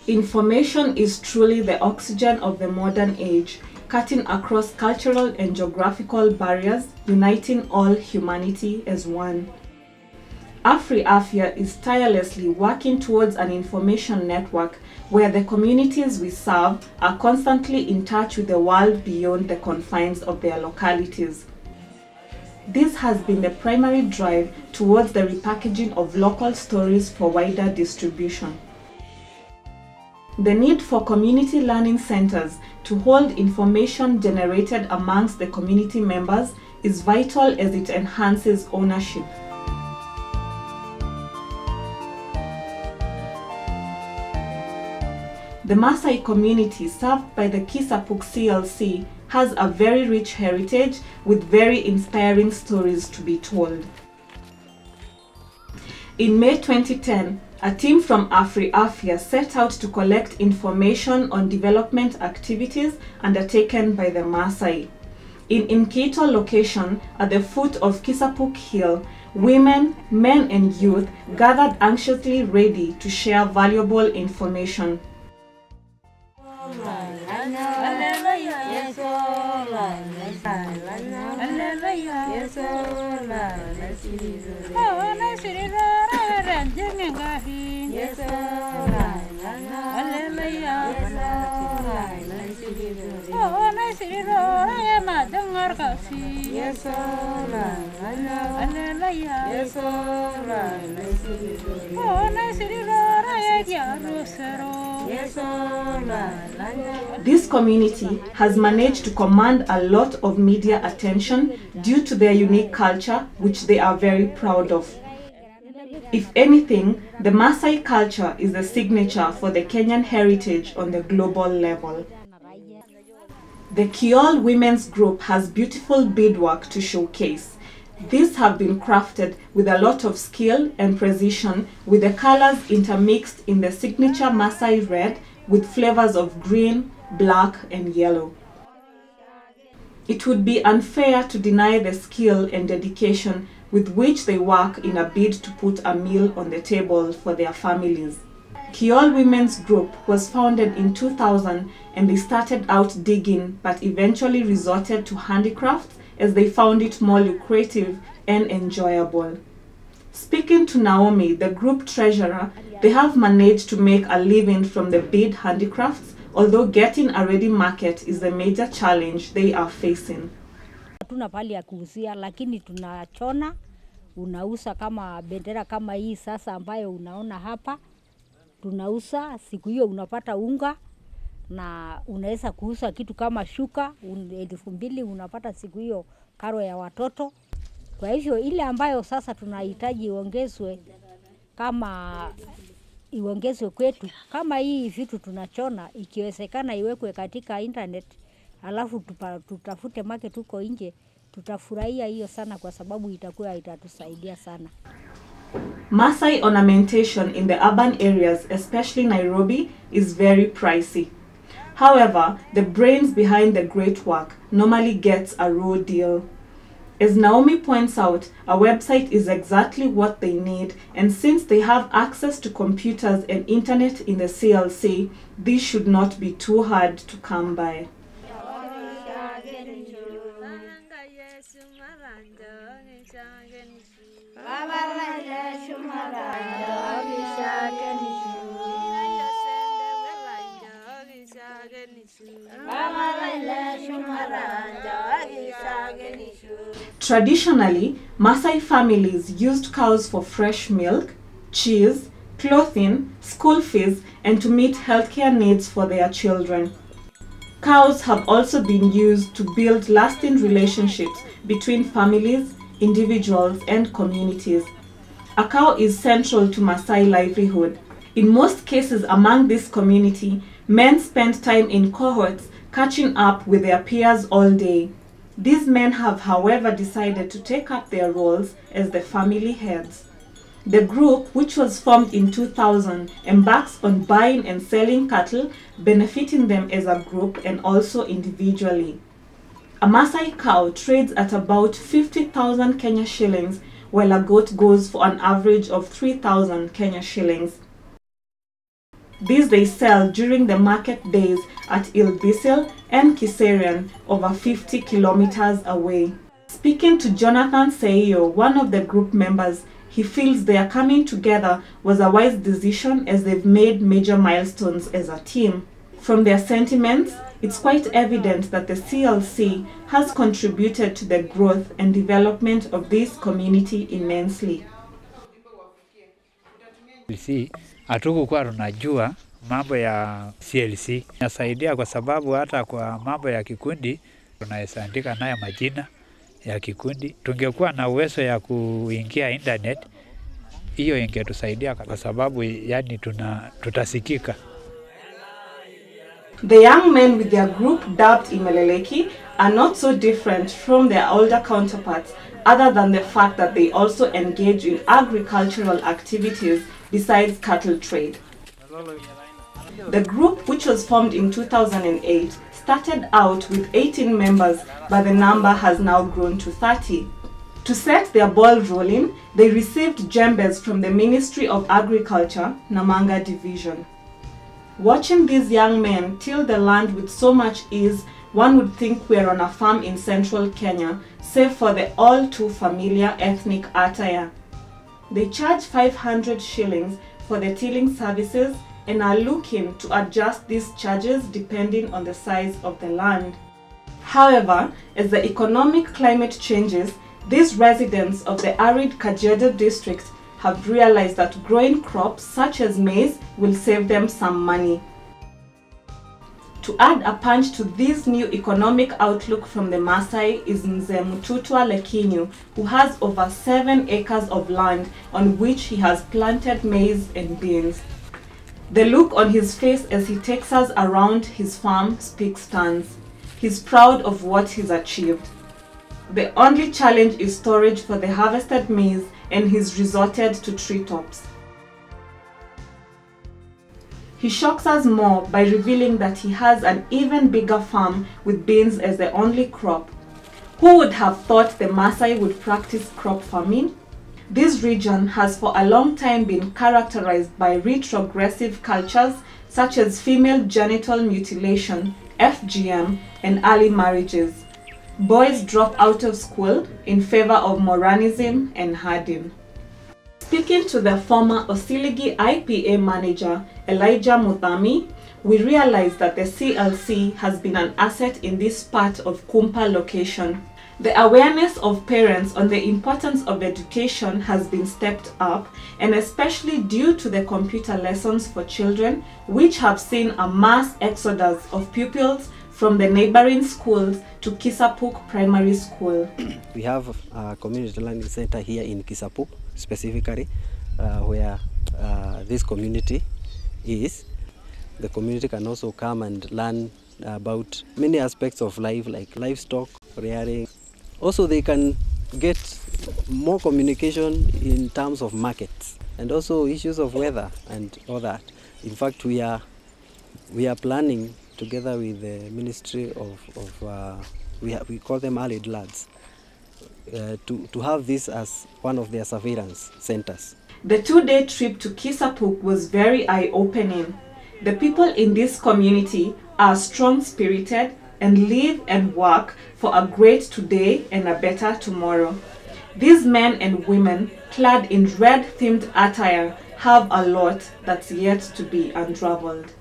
Information is truly the oxygen of the modern age, cutting across cultural and geographical barriers, uniting all humanity as one. AfriAfia is tirelessly working towards an information network where the communities we serve are constantly in touch with the world beyond the confines of their localities. This has been the primary drive towards the repackaging of local stories for wider distribution. The need for community learning centers to hold information generated amongst the community members is vital as it enhances ownership. The Maasai community served by the Kisapuk CLC has a very rich heritage with very inspiring stories to be told. In May 2010, a team from AfriAfia set out to collect information on development activities undertaken by the Maasai. In Inketo location at the foot of Kisapuk Hill, women, men and youth gathered anxiously ready to share valuable information. This community has managed to command a lot of media attention due to their unique culture, which they are very proud of. If anything, the Maasai culture is the signature for the Kenyan heritage on the global level. The Kiol Women's Group has beautiful beadwork to showcase. These have been crafted with a lot of skill and precision, with the colors intermixed in the signature Maasai red with flavors of green, black and yellow. It would be unfair to deny the skill and dedication with which they work in a bid to put a meal on the table for their families. Kiol Women's Group was founded in 2000 and they started out digging but eventually resorted to handicrafts as they found it more lucrative and enjoyable. Speaking to Naomi, the group treasurer, they have managed to make a living from the bead handicrafts, although getting a ready market is the major challenge they are facing. Hatuna pali ya kuuzia, lakini tunachona, unauza kama bendera kama hii sasa ambayo unaona hapa. Tunauza, siku hiyo unapata unga na unaweza kuuza kitu kama shuka, 2,000 unapata siku hiyo karo ya watoto. Kwa hivyo ile ambayo sasa tunahitaji iongezwe kwetu, kama hii vitu tunachona, ikiwezekana iwekwe katika internet, alafu tutafute market huko nje, tutafurahia hiyo sana kwa sababu itatusaidia sana. Maasai ornamentation in the urban areas, especially Nairobi, is very pricey. However, the brains behind the great work normally gets a raw deal. As Naomi points out, a website is exactly what they need, and since they have access to computers and internet in the CLC, this should not be too hard to come by. Traditionally, Maasai families used cows for fresh milk, cheese, clothing, school fees, and to meet healthcare needs for their children. Cows have also been used to build lasting relationships between families, individuals, and communities. A cow is central to Maasai livelihood. In most cases among this community, men spend time in cohorts catching up with their peers all day. These men have, however, decided to take up their roles as the family heads. The group, which was formed in 2000, embarks on buying and selling cattle, benefiting them as a group and also individually. A Maasai cow trades at about 50,000 Kenya shillings, while a goat goes for an average of 3,000 Kenya shillings. These they sell during the market days at Ilbisil and Kiserian, over 50 kilometers away. Speaking to Jonathan Seio, one of the group members, he feels their coming together was a wise decision as they've made major milestones as a team. From their sentiments, it's quite evident that the CLC has contributed to the growth and development of this community immensely. Hatukuwa tunajua mambo ya CLC. Inasaidia kwa sababu hata kwa mambo ya kikundi tunaweza andika nayo majina ya kikundi. Tungekuwa na uwezo ya kuingia internet, hiyo ingetusaidia kwa sababu yani tutasikika. The young men with their group dubbed Imeleleki are not so different from their older counterparts, other than the fact that they also engage in agricultural activities besides cattle trade. The group, which was formed in 2008, started out with 18 members, but the number has now grown to 30. To set their ball rolling, they received jembes from the Ministry of Agriculture, Namanga Division. Watching these young men till the land with so much ease, one would think we're on a farm in central Kenya, save for the all too familiar ethnic attire. They charge 500 shillings for the tilling services and are looking to adjust these charges depending on the size of the land. However, as the economic climate changes, these residents of the arid Kajiado district have realized that growing crops such as maize will save them some money. To add a punch to this new economic outlook from the Maasai is Mzee Mututwa Lekinyu, who has over 7 acres of land on which he has planted maize and beans. The look on his face as he takes us around his farm speaks tons. He's proud of what he's achieved. The only challenge is storage for the harvested maize, and he's resorted to treetops. He shocks us more by revealing that he has an even bigger farm with beans as the only crop. Who would have thought the Maasai would practice crop farming? This region has for a long time been characterized by retrogressive cultures such as female genital mutilation, FGM, and early marriages. Boys drop out of school in favor of Moranism and herding. Speaking to the former Osiligi IPA manager, Elijah Muthami, we realized that the CLC has been an asset in this part of Kumpa location. The awareness of parents on the importance of education has been stepped up, and especially due to the computer lessons for children, which have seen a mass exodus of pupils from the neighboring schools to Kisapuk Primary School. We have a community learning center here in Kisapuk, specifically where this community is. The community can also come and learn about many aspects of life, like livestock, rearing. Also, they can get more communication in terms of markets and also issues of weather and all that. In fact, we are planning together with the Ministry of we call them allied lads, to have this as one of their surveillance centers. The 2-day trip to Kisapuk was very eye-opening. The people in this community are strong-spirited and live and work for a great today and a better tomorrow. These men and women, clad in red-themed attire, have a lot that's yet to be unraveled.